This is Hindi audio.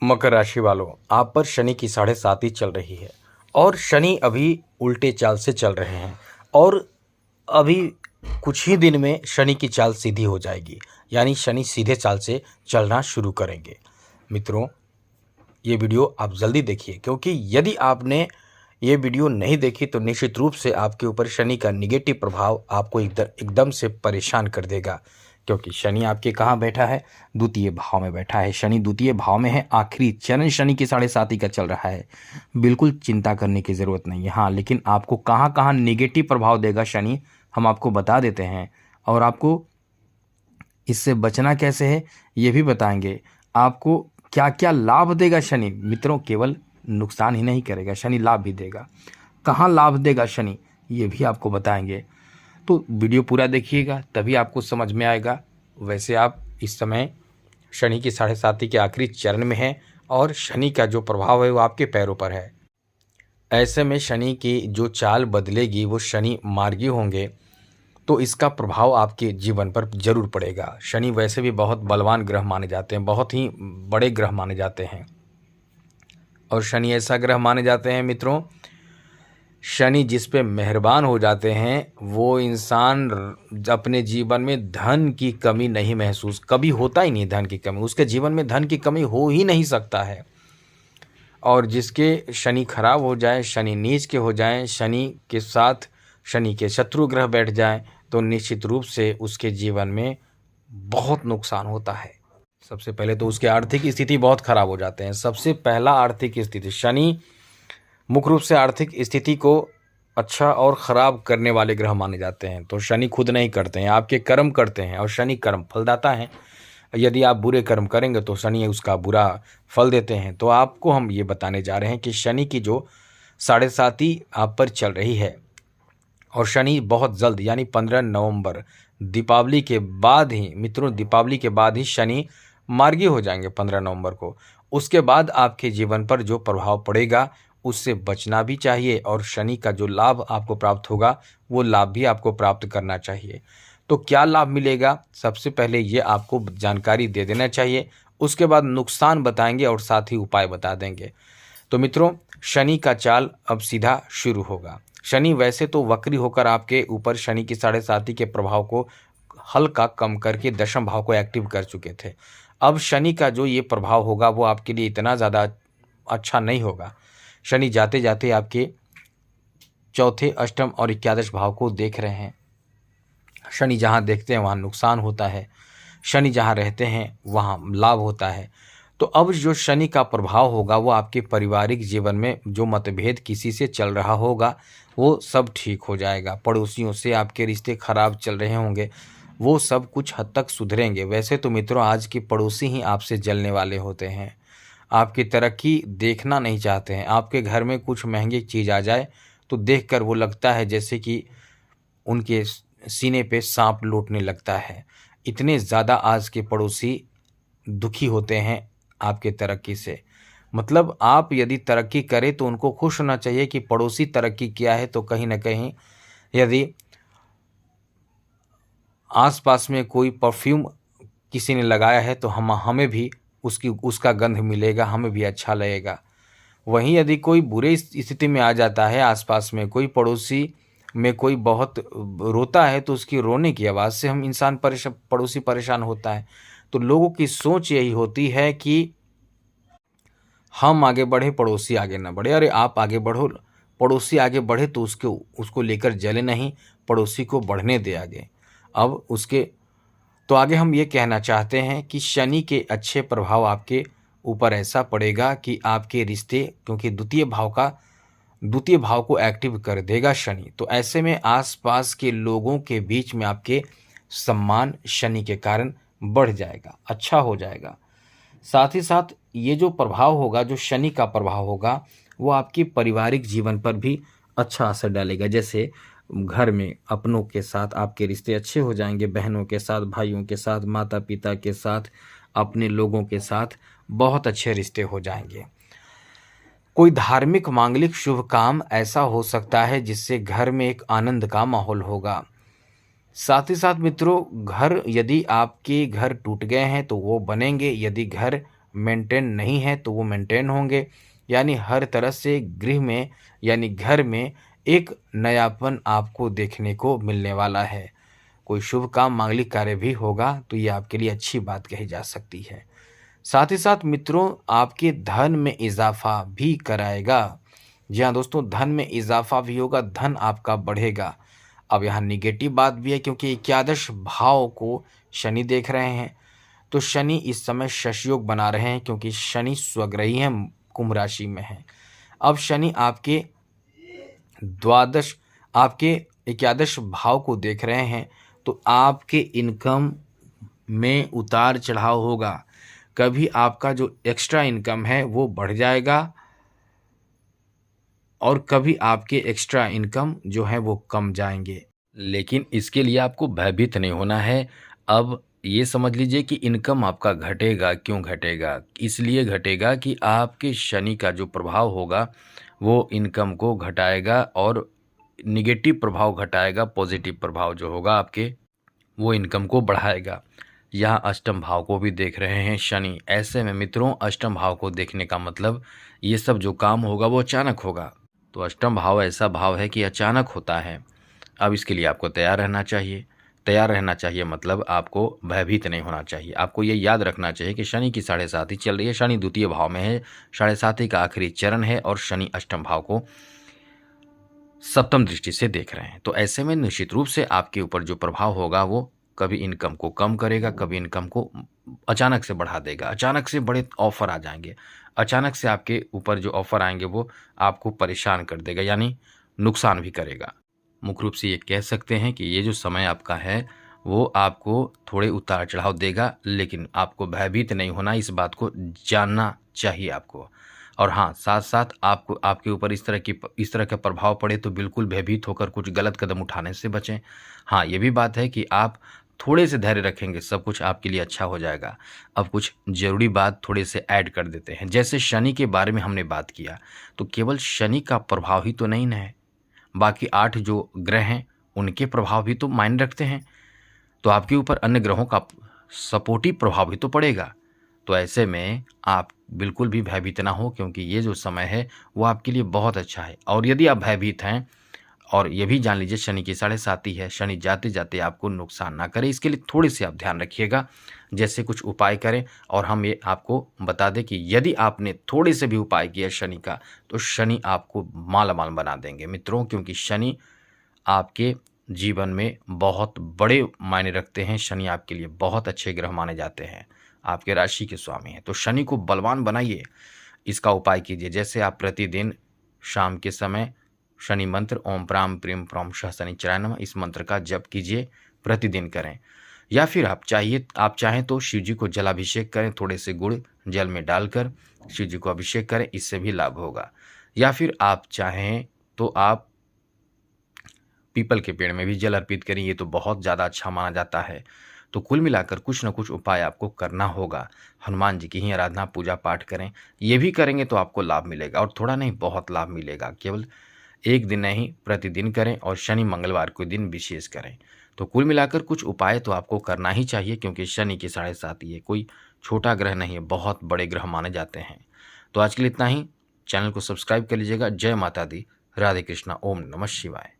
मकर राशि वालों, आप पर शनि की 7.5 चल रही है और शनि अभी उल्टे चाल से चल रहे हैं और अभी कुछ ही दिन में शनि की चाल सीधी हो जाएगी, यानी शनि सीधे चाल से चलना शुरू करेंगे। मित्रों, ये वीडियो आप जल्दी देखिए, क्योंकि यदि आपने ये वीडियो नहीं देखी तो निश्चित रूप से आपके ऊपर शनि का निगेटिव प्रभाव आपको एकदम से परेशान कर देगा। क्योंकि शनि आपके कहाँ बैठा है? द्वितीय भाव में बैठा है। शनि द्वितीय भाव में है। आखिरी चरण शनि की 7.5 का चल रहा है। बिल्कुल चिंता करने की ज़रूरत नहीं है। हाँ, लेकिन आपको कहाँ कहाँ निगेटिव प्रभाव देगा शनि, हम आपको बता देते हैं और आपको इससे बचना कैसे है ये भी बताएंगे। आपको क्या क्या लाभ देगा शनि। मित्रों, केवल नुकसान ही नहीं करेगा, शनि लाभ भी देगा। कहाँ लाभ देगा शनि, ये भी आपको बताएंगे। तो वीडियो पूरा देखिएगा, तभी आपको समझ में आएगा। वैसे आप इस समय शनि की 7.5 के आखिरी चरण में हैं और शनि का जो प्रभाव है वो आपके पैरों पर है। ऐसे में शनि की जो चाल बदलेगी, वो शनि मार्गी होंगे, तो इसका प्रभाव आपके जीवन पर जरूर पड़ेगा। शनि वैसे भी बहुत बलवान ग्रह माने जाते हैं, बहुत ही बड़े ग्रह माने जाते हैं और शनि ऐसा ग्रह माने जाते हैं मित्रों, शनि जिस पे मेहरबान हो जाते हैं वो इंसान अपने जीवन में धन की कमी नहीं महसूस, कभी होता ही नहीं धन की कमी, उसके जीवन में धन की कमी हो ही नहीं सकता है। और जिसके शनि खराब हो जाए, शनि नीच के हो जाएं, शनि के साथ शनि के शत्रु ग्रह बैठ जाएं, तो निश्चित रूप से उसके जीवन में बहुत नुकसान होता है। सबसे पहले तो उसकी आर्थिक स्थिति बहुत खराब हो जाते हैं। सबसे पहला आर्थिक स्थिति, शनि मुख्य रूप से आर्थिक स्थिति को अच्छा और ख़राब करने वाले ग्रह माने जाते हैं। तो शनि खुद नहीं करते हैं, आपके कर्म करते हैं और शनि कर्म फलदाता है। यदि आप बुरे कर्म करेंगे तो शनि उसका बुरा फल देते हैं। तो आपको हम ये बताने जा रहे हैं कि शनि की जो 7.5 आप पर चल रही है और शनि बहुत जल्द यानी 15 नवंबर दीपावली के बाद ही, मित्रों दीपावली के बाद ही शनि मार्गी हो जाएंगे 15 नवंबर को। उसके बाद आपके जीवन पर जो प्रभाव पड़ेगा उससे बचना भी चाहिए और शनि का जो लाभ आपको प्राप्त होगा वो लाभ भी आपको प्राप्त करना चाहिए। तो क्या लाभ मिलेगा, सबसे पहले ये आपको जानकारी दे देना चाहिए, उसके बाद नुकसान बताएंगे और साथ ही उपाय बता देंगे। तो मित्रों, शनि का चाल अब सीधा शुरू होगा। शनि वैसे तो वक्री होकर आपके ऊपर शनि की 7.5 के प्रभाव को हल्का कम करके दशम भाव को एक्टिव कर चुके थे। अब शनि का जो ये प्रभाव होगा वो आपके लिए इतना ज़्यादा अच्छा नहीं होगा। शनि जाते जाते आपके चौथे, अष्टम और 11 भाव को देख रहे हैं। शनि जहाँ देखते हैं वहाँ नुकसान होता है, शनि जहाँ रहते हैं वहाँ लाभ होता है। तो अब जो शनि का प्रभाव होगा वो आपके पारिवारिक जीवन में जो मतभेद किसी से चल रहा होगा वो सब ठीक हो जाएगा। पड़ोसियों से आपके रिश्ते खराब चल रहे होंगे वो सब कुछ हद तक सुधरेंगे। वैसे तो मित्रों आज के पड़ोसी ही आपसे जलने वाले होते हैं, आपकी तरक्की देखना नहीं चाहते हैं। आपके घर में कुछ महंगी चीज़ आ जाए तो देखकर वो लगता है जैसे कि उनके सीने पे सांप लौटने लगता है। इतने ज़्यादा आज के पड़ोसी दुखी होते हैं आपके तरक्की से। मतलब आप यदि तरक्की करें तो उनको खुश होना चाहिए कि पड़ोसी तरक्की किया है, तो कहीं ना कहीं यदि आसपास में कोई परफ्यूम किसी ने लगाया है तो हमें भी उसका गंध मिलेगा, हमें भी अच्छा लगेगा। वहीं यदि कोई बुरे स्थिति में आ जाता है, आसपास में कोई पड़ोसी में कोई बहुत रोता है तो उसकी रोने की आवाज़ से हम पड़ोसी परेशान होता है। तो लोगों की सोच यही होती है कि हम आगे बढ़े, पड़ोसी आगे ना बढ़े। अरे आप आगे बढ़ो, पड़ोसी आगे बढ़े तो उसको लेकर जले नहीं, पड़ोसी को बढ़ने दे आगे। अब उसके तो आगे हम ये कहना चाहते हैं कि शनि के अच्छे प्रभाव आपके ऊपर ऐसा पड़ेगा कि आपके रिश्ते, क्योंकि द्वितीय भाव को एक्टिव कर देगा शनि, तो ऐसे में आसपास के लोगों के बीच में आपके सम्मान शनि के कारण बढ़ जाएगा, अच्छा हो जाएगा। साथ ही साथ ये जो प्रभाव होगा, जो शनि का प्रभाव होगा, वो आपके पारिवारिक जीवन पर भी अच्छा असर डालेगा। जैसे घर में अपनों के साथ आपके रिश्ते अच्छे हो जाएंगे, बहनों के साथ, भाइयों के साथ, माता पिता के साथ, अपने लोगों के साथ बहुत अच्छे रिश्ते हो जाएंगे। कोई धार्मिक मांगलिक शुभ काम ऐसा हो सकता है जिससे घर में एक आनंद का माहौल होगा। साथ ही साथ मित्रों, घर यदि आपके घर टूट गए हैं तो वो बनेंगे, यदि घर मेंटेन नहीं है तो वो मेंटेन होंगे। यानी हर तरह से गृह में यानी घर में एक नयापन आपको देखने को मिलने वाला है। कोई शुभ काम मांगलिक कार्य भी होगा तो ये आपके लिए अच्छी बात कही जा सकती है। साथ ही साथ मित्रों, आपके धन में इजाफा भी कराएगा। जी हाँ दोस्तों, धन में इजाफा भी होगा, धन आपका बढ़ेगा। अब यहाँ निगेटिव बात भी है क्योंकि एकादश भाव को शनि देख रहे हैं, तो शनि इस समय शशयोग बना रहे हैं क्योंकि शनि स्वग्रही हैं, कुंभ राशि में हैं। अब शनि आपके द्वादश आपके एकादश भाव को देख रहे हैं, तो आपके इनकम में उतार चढ़ाव होगा। कभी आपका जो एक्स्ट्रा इनकम है वो बढ़ जाएगा और कभी आपके एक्स्ट्रा इनकम जो है वो कम जाएंगे। लेकिन इसके लिए आपको भयभीत नहीं होना है। अब ये समझ लीजिए कि इनकम आपका घटेगा। क्यों घटेगा? इसलिए घटेगा कि आपके शनि का जो प्रभाव होगा वो इनकम को घटाएगा और निगेटिव प्रभाव घटाएगा, पॉजिटिव प्रभाव जो होगा आपके वो इनकम को बढ़ाएगा। यहाँ अष्टम भाव को भी देख रहे हैं शनि। ऐसे में मित्रों, अष्टम भाव को देखने का मतलब ये सब जो काम होगा वो अचानक होगा। तो अष्टम भाव ऐसा भाव है कि अचानक होता है। अब इसके लिए आपको तैयार रहना चाहिए। तैयार रहना चाहिए मतलब आपको भयभीत नहीं होना चाहिए। आपको ये याद रखना चाहिए कि शनि की 7.5 चल रही है। शनि द्वितीय भाव में है, 7.5 का आखिरी चरण है और शनि अष्टम भाव को सप्तम दृष्टि से देख रहे हैं। तो ऐसे में निश्चित रूप से आपके ऊपर जो प्रभाव होगा वो कभी इनकम को कम करेगा, कभी इनकम को अचानक से बढ़ा देगा। अचानक से बड़े ऑफर आ जाएंगे, अचानक से आपके ऊपर जो ऑफर आएंगे वो आपको परेशान कर देगा, यानी नुकसान भी करेगा। मुख्य रूप से ये कह सकते हैं कि ये जो समय आपका है वो आपको थोड़े उतार चढ़ाव देगा, लेकिन आपको भयभीत नहीं होना, इस बात को जानना चाहिए आपको। और हाँ, साथ साथ आपको आपके ऊपर इस तरह का प्रभाव पड़े तो बिल्कुल भयभीत होकर कुछ गलत कदम उठाने से बचें। हाँ, ये भी बात है कि आप थोड़े से धैर्य रखेंगे, सब कुछ आपके लिए अच्छा हो जाएगा। अब कुछ ज़रूरी बात थोड़े से ऐड कर देते हैं। जैसे शनि के बारे में हमने बात किया, तो केवल शनि का प्रभाव ही तो नहीं है, बाकी 8 जो ग्रह हैं उनके प्रभाव भी तो मायने रखते हैं। तो आपके ऊपर अन्य ग्रहों का सपोर्टिव प्रभाव भी तो पड़ेगा। तो ऐसे में आप बिल्कुल भी भयभीत ना हो, क्योंकि ये जो समय है वो आपके लिए बहुत अच्छा है। और यदि आप भयभीत हैं, और ये भी जान लीजिए शनि की 7.5 है, शनि जाते जाते आपको नुकसान ना करे, इसके लिए थोड़े से आप ध्यान रखिएगा। जैसे कुछ उपाय करें, और हम ये आपको बता दें कि यदि आपने थोड़े से भी उपाय किया शनि का, तो शनि आपको मालामाल बना देंगे मित्रों, क्योंकि शनि आपके जीवन में बहुत बड़े मायने रखते हैं। शनि आपके लिए बहुत अच्छे ग्रह माने जाते हैं, आपके राशि के स्वामी हैं। तो शनि को बलवान बनाइए, इसका उपाय कीजिए। जैसे आप प्रतिदिन शाम के समय शनि मंत्र ओम प्राम प्रीम प्रम श शनिचराय नमः, इस मंत्र का जप कीजिए, प्रतिदिन करें। या फिर आप चाहें तो शिव जी को जलाभिषेक करें, थोड़े से गुड़ जल में डालकर शिव जी को अभिषेक करें, इससे भी लाभ होगा। या फिर आप चाहें तो आप पीपल के पेड़ में भी जल अर्पित करें, ये तो बहुत ज़्यादा अच्छा माना जाता है। तो कुल मिलाकर कुछ न कुछ उपाय आपको करना होगा। हनुमान जी की ही आराधना पूजा पाठ करें, ये भी करेंगे तो आपको लाभ मिलेगा, और थोड़ा नहीं बहुत लाभ मिलेगा। केवल एक दिन नहीं, प्रतिदिन करें, और शनि मंगलवार को दिन विशेष करें। तो कुल मिलाकर कुछ उपाय तो आपको करना ही चाहिए, क्योंकि शनि की 7.5 ये कोई छोटा ग्रह नहीं है, बहुत बड़े ग्रह माने जाते हैं। तो आज के लिए इतना ही। चैनल को सब्सक्राइब कर लीजिएगा। जय माता दी, राधे कृष्णा, ओम नमः शिवाय।